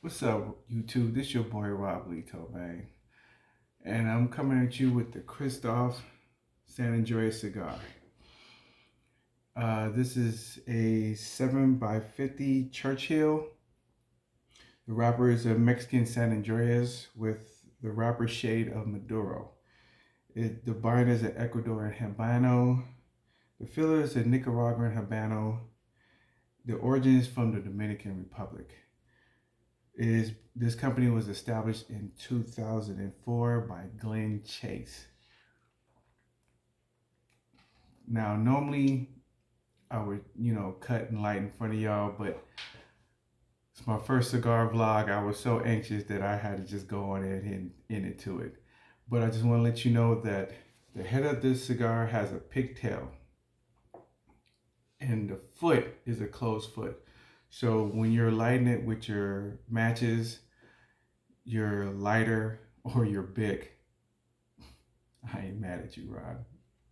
What's up, YouTube? This your boy Rob Lito, man. And I'm coming at you with the Kristoff San Andreas cigar. This is a 7 by 50 Churchill. The wrapper is a Mexican San Andreas with the wrapper shade of Maduro. The binder is an Ecuador Habano. The filler is a Nicaraguan Habano. The origin is from the Dominican Republic. This company was established in 2004 by Glenn Chase. Now, normally I would, cut and light in front of y'all, but it's my first cigar vlog. I was so anxious that I had to just go on and into it. But I just want to let you know that the head of this cigar has a pigtail and the foot is a closed foot. So when you're lighting it with your matches, your lighter, or your Bic, I ain't mad at you, Rod.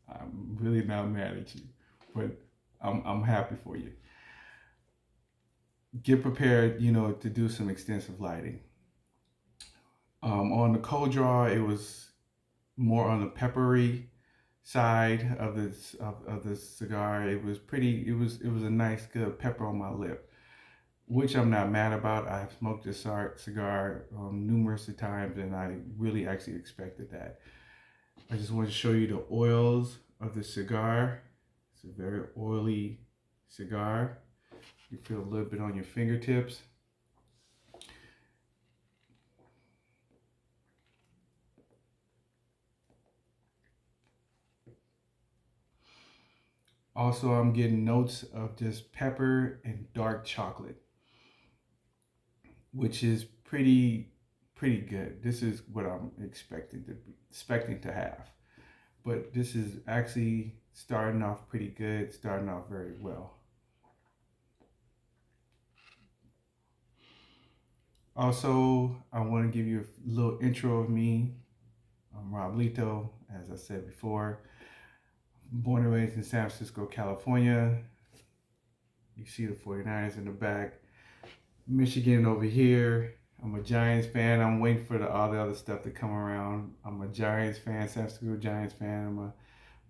I'm really not mad at you, but I'm happy for you. Get prepared, to do some extensive lighting. On the cold draw, it was more on the peppery side of the cigar. It was pretty. It was a nice, good pepper on my lip, which I'm not mad about. I've smoked this cigar numerous times, and I really actually expected that. I just want to show you the oils of the cigar. It's a very oily cigar. You feel a little bit on your fingertips. Also, I'm getting notes of just pepper and dark chocolate, which is pretty good. This is what I'm expecting to have. But this is actually starting off pretty good, starting off very well. Also, I want to give you a little intro of me. I'm Rob Lito, as I said before. Born and raised in San Francisco, California. You see the 49ers in the back. Michigan over here. I'm a Giants fan. I'm waiting for all the other stuff to come around. I'm a Giants fan, San Francisco Giants fan. I'm a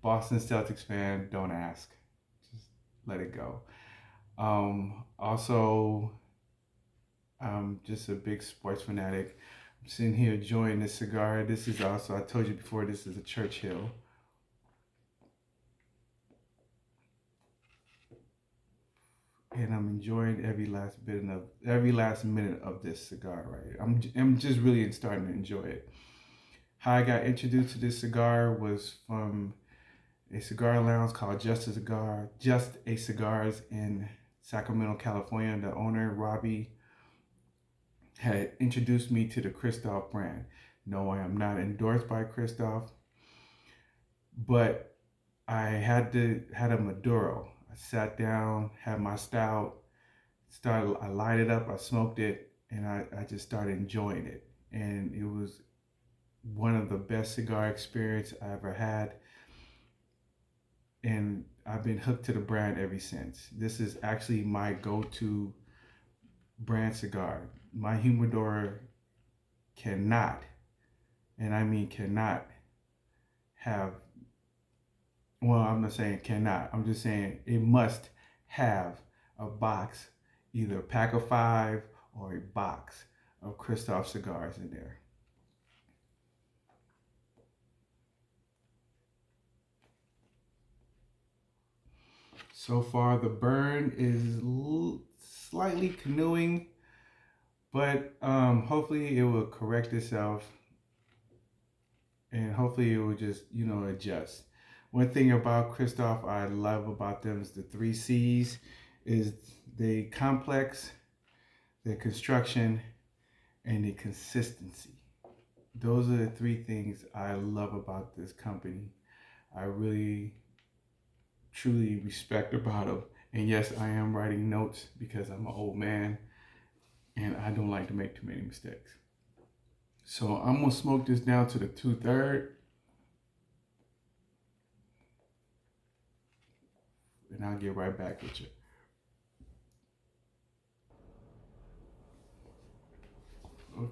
Boston Celtics fan. Don't ask. Just let it go. Also, I'm just a big sports fanatic. I'm sitting here enjoying this cigar. This is also, I told you before, this is a Churchill. And I'm enjoying every last minute of this cigar right here. I'm just really starting to enjoy it. How I got introduced to this cigar was from a cigar lounge called Just a Cigars in Sacramento, California. The owner, Robbie, had introduced me to the Kristoff brand. No, I am not endorsed by Kristoff, but I had a Maduro. I sat down, had my stout, I lighted up, I smoked it, and I just started enjoying it. And it was one of the best cigar experience I ever had. And I've been hooked to the brand ever since. This is actually my go-to brand cigar. My humidor cannot, and I mean cannot, have, well, I'm not saying cannot, I'm just saying it must have a box, either a pack of 5 or a box of Kristoff cigars in there. So far, the burn is slightly canoeing, but hopefully it will correct itself, and hopefully it will just, adjust. One thing about Kristoff I love about them is the 3 C's, is the complex, the construction, and the consistency. Those are the 3 things I love about this company. I really, truly respect about them. And yes, I am writing notes because I'm an old man and I don't like to make too many mistakes. So I'm gonna smoke this down to the 2/3, and I'll get right back with you.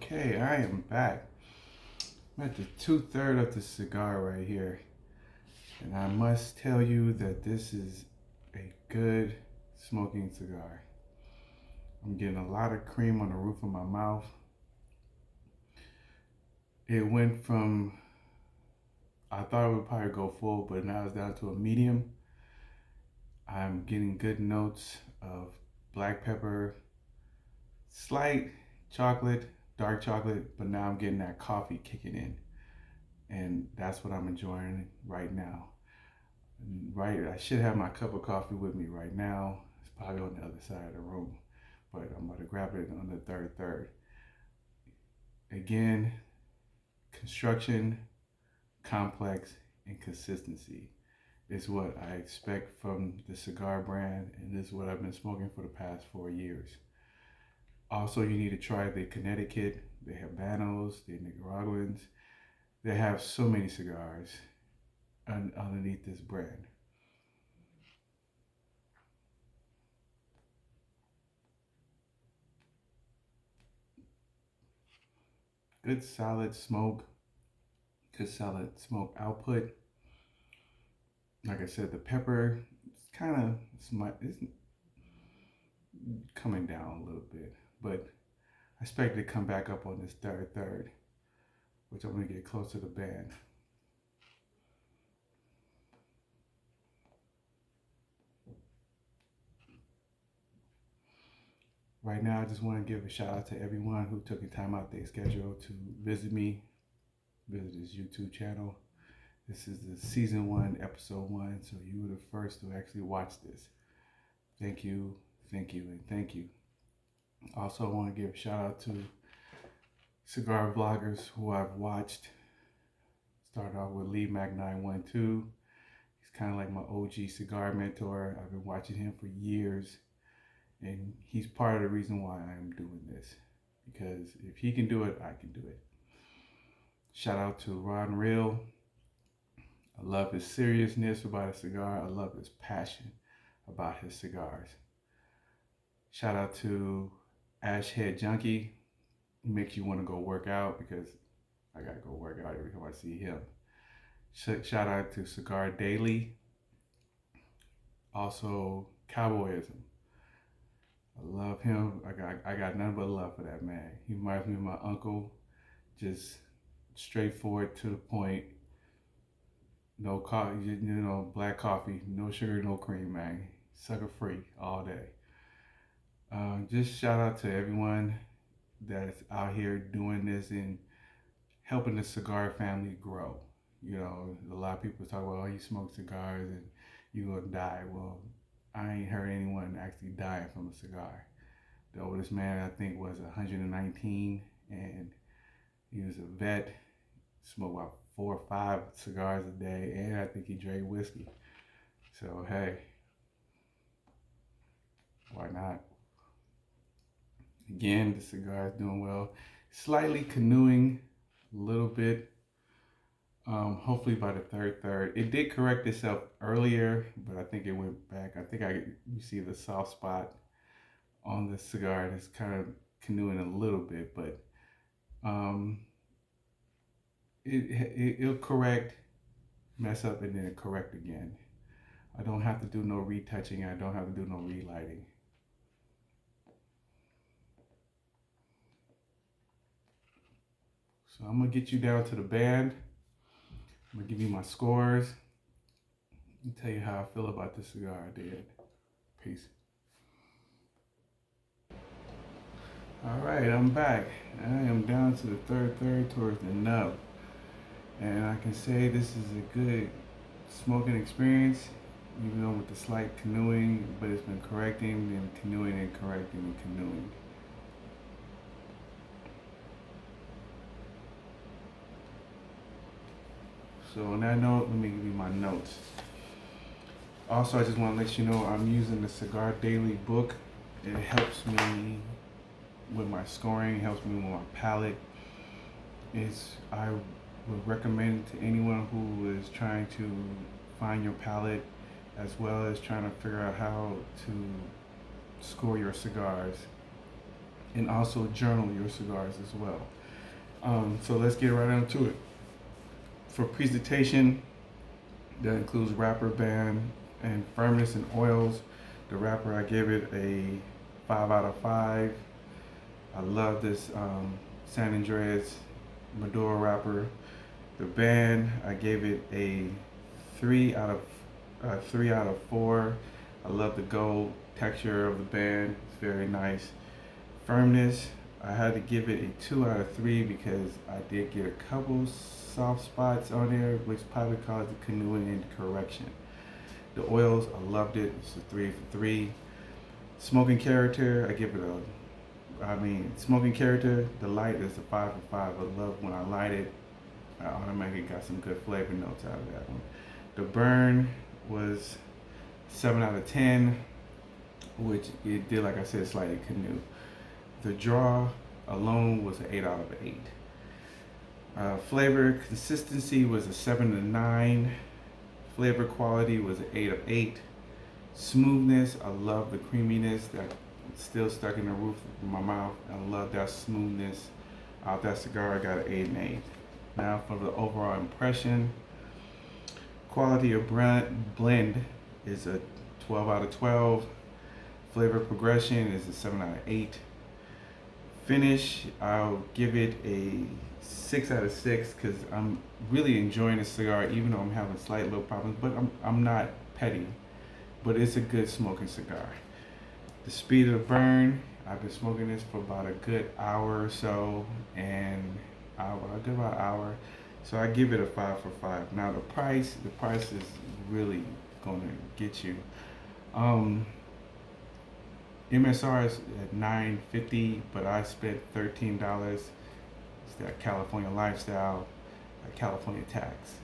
Okay, I am back. I'm at the 2/3 of the cigar right here. And I must tell you that this is a good smoking cigar. I'm getting a lot of cream on the roof of my mouth. It went from, I thought it would probably go full, but now it's down to a medium. I'm getting good notes of black pepper, slight chocolate, dark chocolate, but now I'm getting that coffee kicking in. And that's what I'm enjoying right now. Right, I should have my cup of coffee with me right now. It's probably on the other side of the room, but I'm going to grab it on the third. Again, construction, complex, and consistency is what I expect from the cigar brand, and this is what I've been smoking for the past 4 years. Also, you need to try the Connecticut, the Habanos, the Nicaraguans. They have so many cigars underneath this brand. Good solid smoke, good solid smoke output. Like I said, the pepper is kind of it's coming down a little bit, but I expect it to come back up on this third, which I'm gonna get close to the band. Right now, I just want to give a shout out to everyone who took the time out their schedule to visit me, visit this YouTube channel. This is the season 1, episode 1, so you were the first to actually watch this. Thank you, and thank you. Also, I want to give a shout out to cigar vloggers who I've watched. Started off with Lee Mac 912. He's kind of like my OG cigar mentor. I've been watching him for years. And he's part of the reason why I'm doing this. Because if he can do it, I can do it. Shout out to Ron Real. I love his seriousness about a cigar. I love his passion about his cigars. Shout out to Ash Head Junkie. He makes you want to go work out because I gotta go work out every time I see him. Shout out to Cigar Daily. Also, Cowboyism. I love him. I got nothing but love for that man. He reminds me of my uncle. Just straightforward to the point. No coffee, black coffee, no sugar, no cream, man. Sugar free all day. Just shout out to everyone that's out here doing this and helping the cigar family grow. A lot of people talk about, oh, you smoke cigars and you're gonna die. Well, I ain't heard anyone actually dying from a cigar. The oldest man I think was 119, and he was a vet. Smoked about 4 or 5 cigars a day, and I think he drank whiskey. So hey, why not? Again, the cigar is doing well. Slightly canoeing a little bit. Hopefully by the third. It did correct itself earlier, but I think it went back. I think you see the soft spot on the cigar that's kind of canoeing a little bit, but it'll correct, mess up, and then it correct again. I don't have to do no retouching. I don't have to do no relighting. So I'm gonna get you down to the band. I'm gonna give you my scores and tell you how I feel about this cigar I did. Peace. All right, I'm back. I am down to the third towards the nub. And I can say this is a good smoking experience, even though with the slight canoeing, but it's been correcting and canoeing and correcting and canoeing. So on that note, let me give you my notes. Also, I just want to let you know I'm using the Cigar Daily book. It helps me with my scoring, helps me with my palate. I would recommend to anyone who is trying to find your palate, as well as trying to figure out how to score your cigars. and also journal your cigars as well. So let's get right into it. For presentation, that includes wrapper, band, and firmness and oils. The wrapper, I give it a 5 out of 5. I love this San Andreas Maduro wrapper. The band, I gave it a 3 out of 4. I love the gold texture of the band. It's very nice. Firmness, I had to give it a 2 out of 3 because I did get a couple soft spots on there, which probably caused the canoeing into correction. The oils, I loved it. It's a 3 for 3. Smoking character, I give it smoking character, the light is a 5 for 5. I love when I light it. I automatically got some good flavor notes out of that one. The burn was 7 out of 10, which it did, like I said, slightly canoe. The draw alone was an 8 out of 8. Flavor consistency was a 7 to 9. Flavor quality was an 8 of 8. Smoothness, I love the creaminess that still stuck in the roof of my mouth. I love that smoothness. Out that cigar, I got an 8 and 8. Now for the overall impression, quality of blend is a 12 out of 12. Flavor progression is a 7 out of 8. Finish, I'll give it a 6 out of 6 because I'm really enjoying the cigar, even though I'm having slight little problems, but I'm not petty, but it's a good smoking cigar. The speed of the burn, I've been smoking this for about a good hour or so, and a good about an hour, so I give it a 5 for 5. Now the price is really gonna get you. MSR is at $9.50, but I spent $13. It's that California lifestyle, California tax.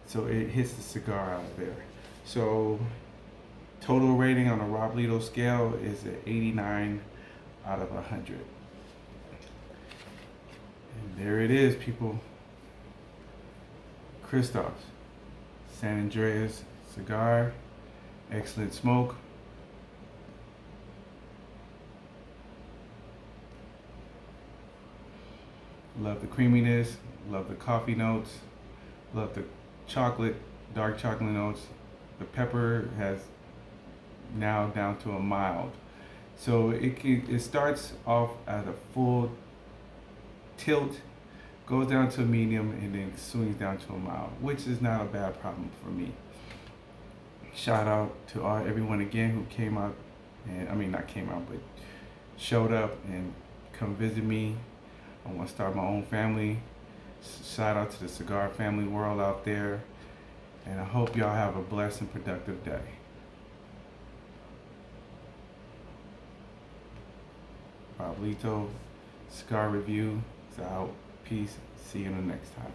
So it hits the cigar out of there. So total rating on the Roblito scale is an 89 out of 100. And there it is, people. Kristoff's San Andreas cigar, excellent smoke. Love the creaminess, love the coffee notes, love the chocolate, dark chocolate notes. The pepper has now down to a mild. So it starts off at a full tilt, goes down to a medium, and then swings down to a mild, which is not a bad problem for me. Shout out to everyone again who came out, and not came out, but showed up and come visit me. I want to start my own family. Shout out to the cigar family world out there. And I hope y'all have a blessed and productive day. Roblito Cigar Review is out. Peace. See you the next time.